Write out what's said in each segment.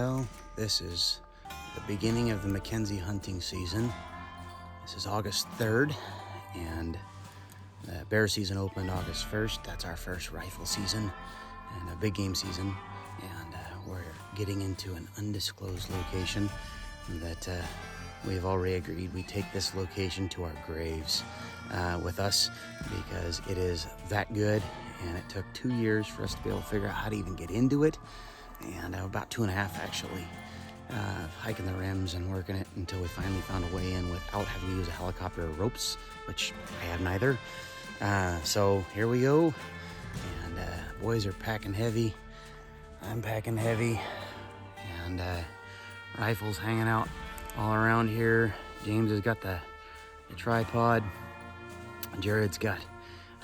Well, this is the beginning of the Mackenzie hunting season. This is August 3rd, and the bear season opened August 1st. That's our first rifle season and a big game season. And we're getting into an undisclosed location that we've already agreed we take this location to our graves with us because it is that good. And it took 2 years for us to be able to figure out how to even get into it. And about 2.5 actually, hiking the rims and working it until we finally found a way in without having to use a helicopter or ropes, which I have neither. So here we go, and boys are packing heavy. I'm packing heavy, and rifles hanging out all around here. James has got the tripod. Jared's got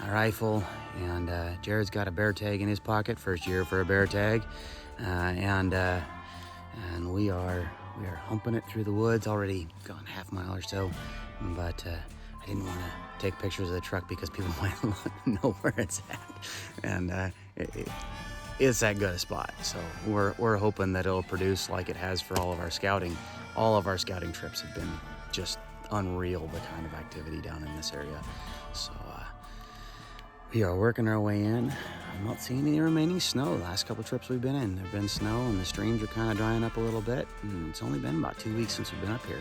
a rifle, and Jared's got a bear tag in his pocket. First year for a bear tag, and we are humping it through the woods. Already gone half mile or so, but I didn't want to take pictures of the truck because people might know where it's at, and it's that good a spot. So we're hoping that it'll produce like it has for all of our scouting. All of our scouting trips have been just unreal, the kind of activity down in this area. So we are working our way in. I'm not seeing any remaining snow. The last couple trips we've been in, there've been snow, and the streams are kind of drying up a little bit. And it's only been about 2 weeks since we've been up here.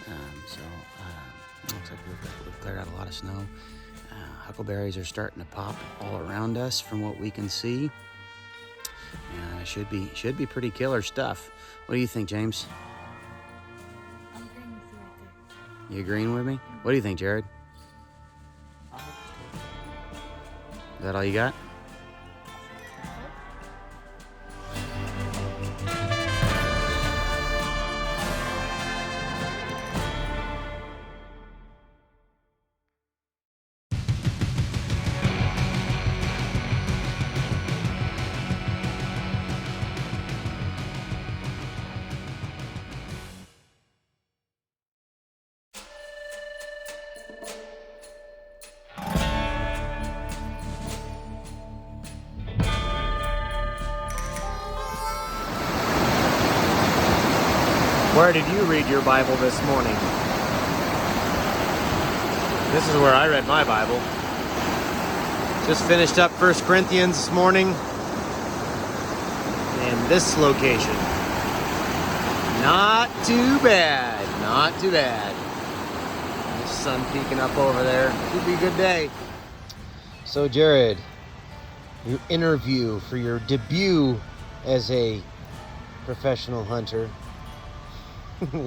It looks like we've cleared out a lot of snow. Huckleberries are starting to pop all around us from what we can see. And it should be pretty killer stuff. What do you think, James? I'm agreeing with you right there. You agreeing with me? What do you think, Jared? Is that all you got? Where did you read your Bible this morning? This is where I read my Bible. Just finished up 1 Corinthians this morning in this location. Not too bad, not too bad. The sun peeking up over there. Could be a good day. So Jared, your interview for your debut as a professional hunter.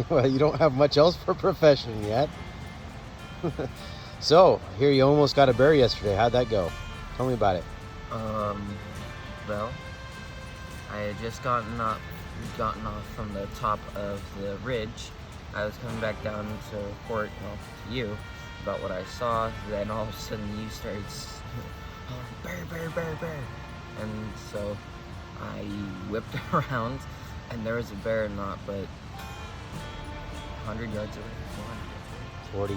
Well, you don't have much else for a profession yet. So, here you almost got a bear yesterday. How'd that go? Tell me about it. Well, I had just gotten off from the top of the ridge. I was coming back down to report to you about what I saw. Then all of a sudden you started bear, bear, bear, bear. And so I whipped around, and there was a bear not but 100 yards away. 40.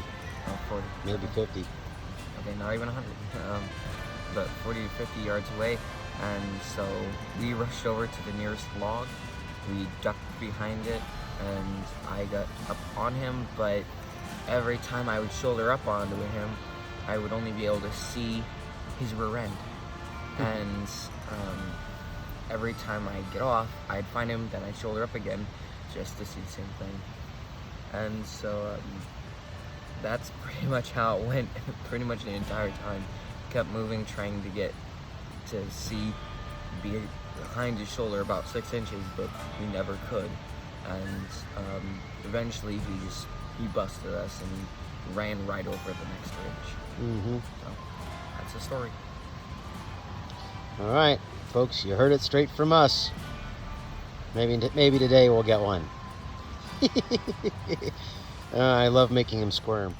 Oh, 40. Maybe 50. Okay, not even 100. But 40 to 50 yards away. And so we rushed over to the nearest log. We ducked behind it, and I got up on him, but every time I would shoulder up onto him, I would only be able to see his rear end. And every time I'd get off, I'd find him, then I'd shoulder up again just to see the same thing. And so that's pretty much how it went, pretty much the entire time. Kept moving, trying to get to see, be behind his shoulder about 6 inches, but we never could. And eventually he busted us and ran right over the next ridge. Mm-hmm. So that's the story. All right, folks, you heard it straight from us. Maybe today we'll get one. I love making him squirm.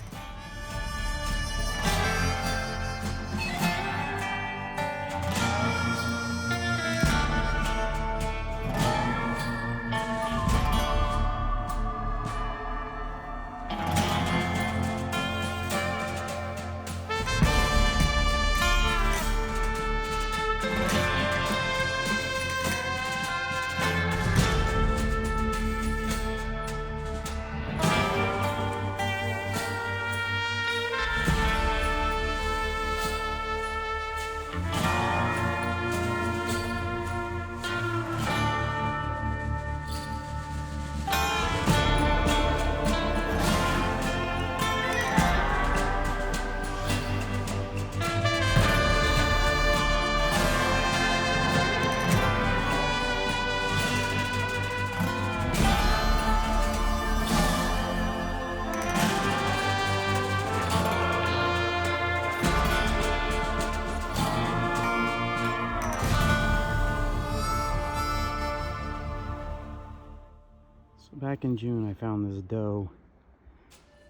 So back in June I found this doe,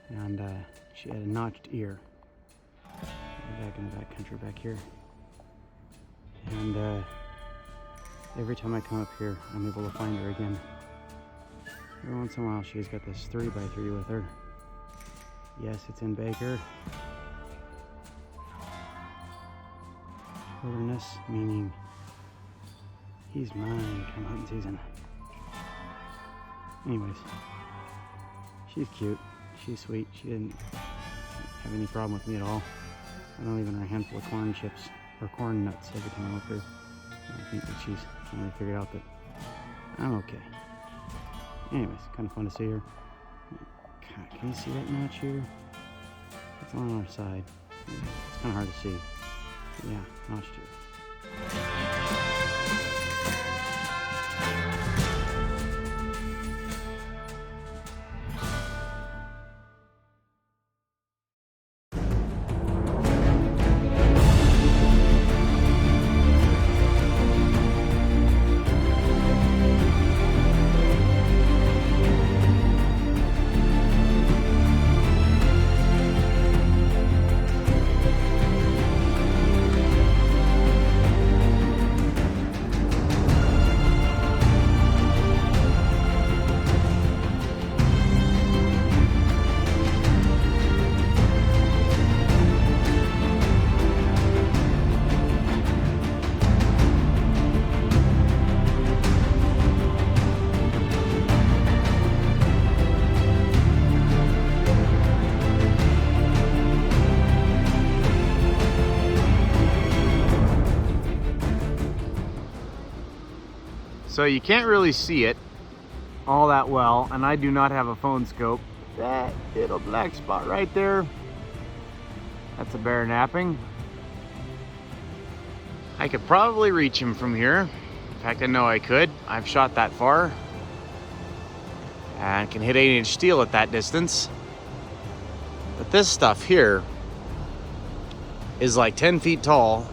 and she had a notched ear. Back in the back country back here. And every time I come up here, I'm able to find her again. Every once in a while, she's got this 3x3 with her. Yes, it's in Baker. Wilderness, meaning he's mine come hunting season. Anyways, she's cute. She's sweet. She didn't have any problem with me at all. I don't even her a handful of corn chips or corn nuts every time I'm up here. I think that she's finally figured out that I'm okay. Anyways, kind of fun to see her. God, can you see that notch here? It's on our side. Yeah, it's kind of hard to see. But yeah, notched here. So you can't really see it all that well, and I do not have a phone scope. That little black spot right there, that's a bear napping. I could probably reach him from here. In fact, I know I could. I've shot that far and can hit 8-inch steel at that distance. But this stuff here is like 10 feet tall,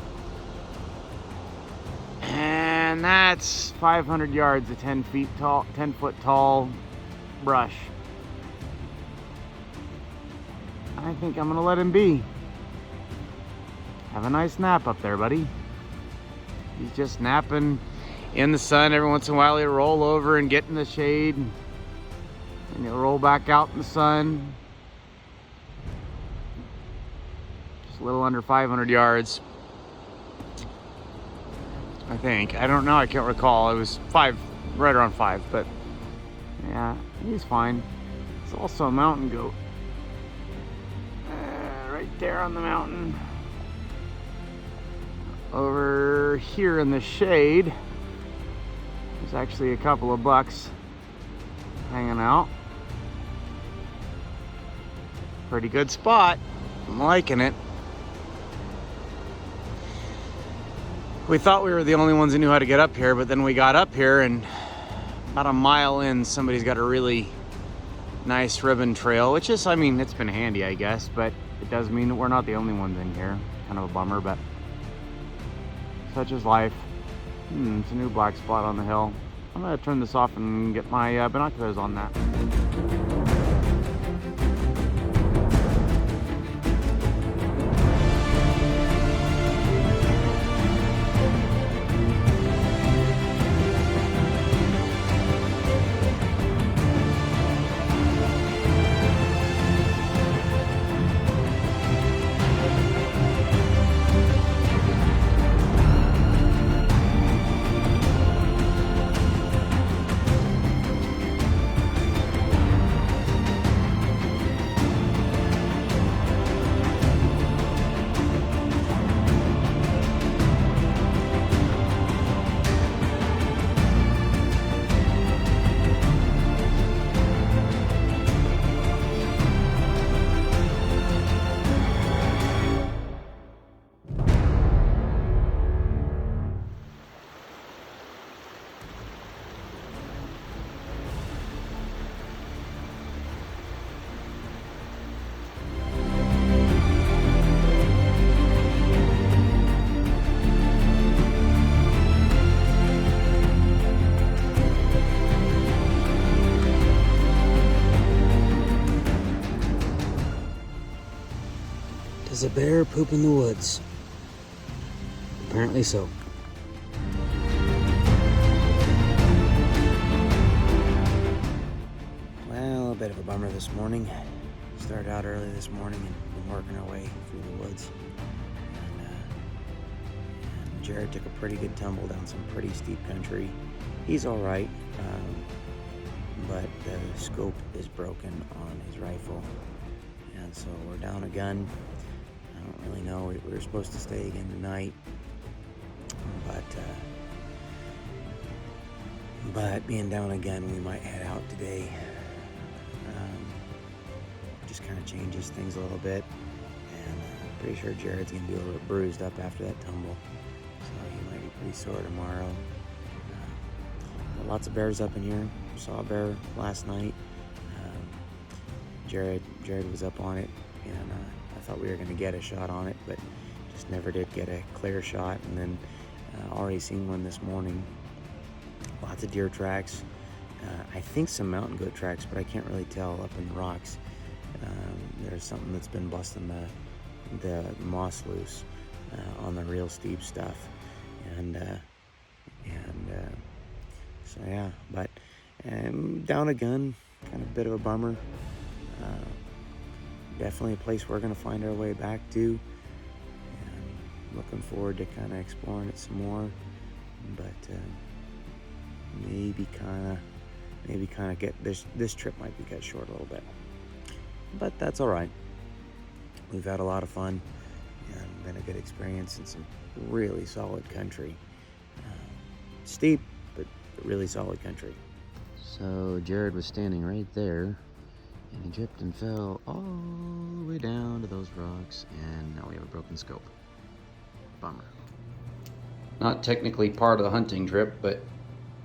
and that's 500 yards of 10 foot tall brush. I think I'm gonna let him be. Have a nice nap up there, buddy. He's just napping in the sun. Every once in a while he'll roll over and get in the shade, and he'll roll back out in the sun. Just a little under 500 yards, I think. I don't know, I can't recall. It was 5, right around 5, but yeah, he's fine. It's also a mountain goat. Right there on the mountain. Over here in the shade, there's actually a couple of bucks hanging out. Pretty good spot. I'm liking it. We thought we were the only ones who knew how to get up here, but then we got up here, and about a mile in, somebody's got a really nice ribbon trail, which is, I mean, it's been handy, I guess, but it does mean that we're not the only ones in here. Kind of a bummer, but such is life. It's a new black spot on the hill. I'm gonna turn this off and get my binoculars on that. Does a bear poop in the woods? Apparently so. Well, a bit of a bummer this morning. Started out early this morning and been working our way through the woods. And Jared took a pretty good tumble down some pretty steep country. He's all right, but the scope is broken on his rifle. And so we're down a gun. I don't really know. We were supposed to stay again tonight, but being down a gun, we might head out today. Just kind of changes things a little bit, and I'm pretty sure Jared's gonna be a little bit bruised up after that tumble, so he might be pretty sore tomorrow. Lots of bears up in here. Saw a bear last night. Jared was up on it, and I thought we were going to get a shot on it, but just never did get a clear shot. And then already seen one this morning. Lots of deer tracks. I think some mountain goat tracks, but I can't really tell up in the rocks. There's something that's been busting the moss loose on the real steep stuff, and so yeah. But down a gun, kind of a bit of a bummer. Definitely a place we're going to find our way back to, and looking forward to kind of exploring it some more, but maybe kind of get this trip might be cut short a little bit, but that's all right. We've had a lot of fun and been a good experience in some really solid country. Steep, but really solid country. So Jared was standing right there, and he tripped and fell all the way down to those rocks, and now we have a broken scope. Bummer. Not technically part of the hunting trip, but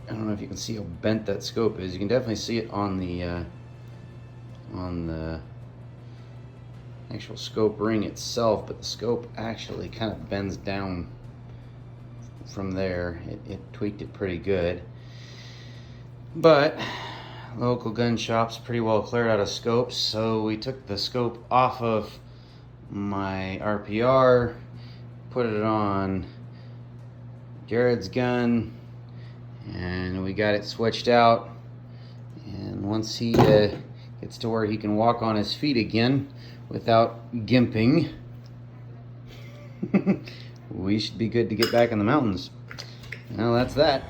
I don't know if you can see how bent that scope is. You can definitely see it on the actual scope ring itself, but the scope actually kind of bends down from there. It tweaked it pretty good. But local gun shop's pretty well cleared out of scopes, so we took the scope off of my RPR, put it on Jared's gun, and we got it switched out. And once he gets to where he can walk on his feet again without gimping, we should be good to get back in the mountains. Well, that's that.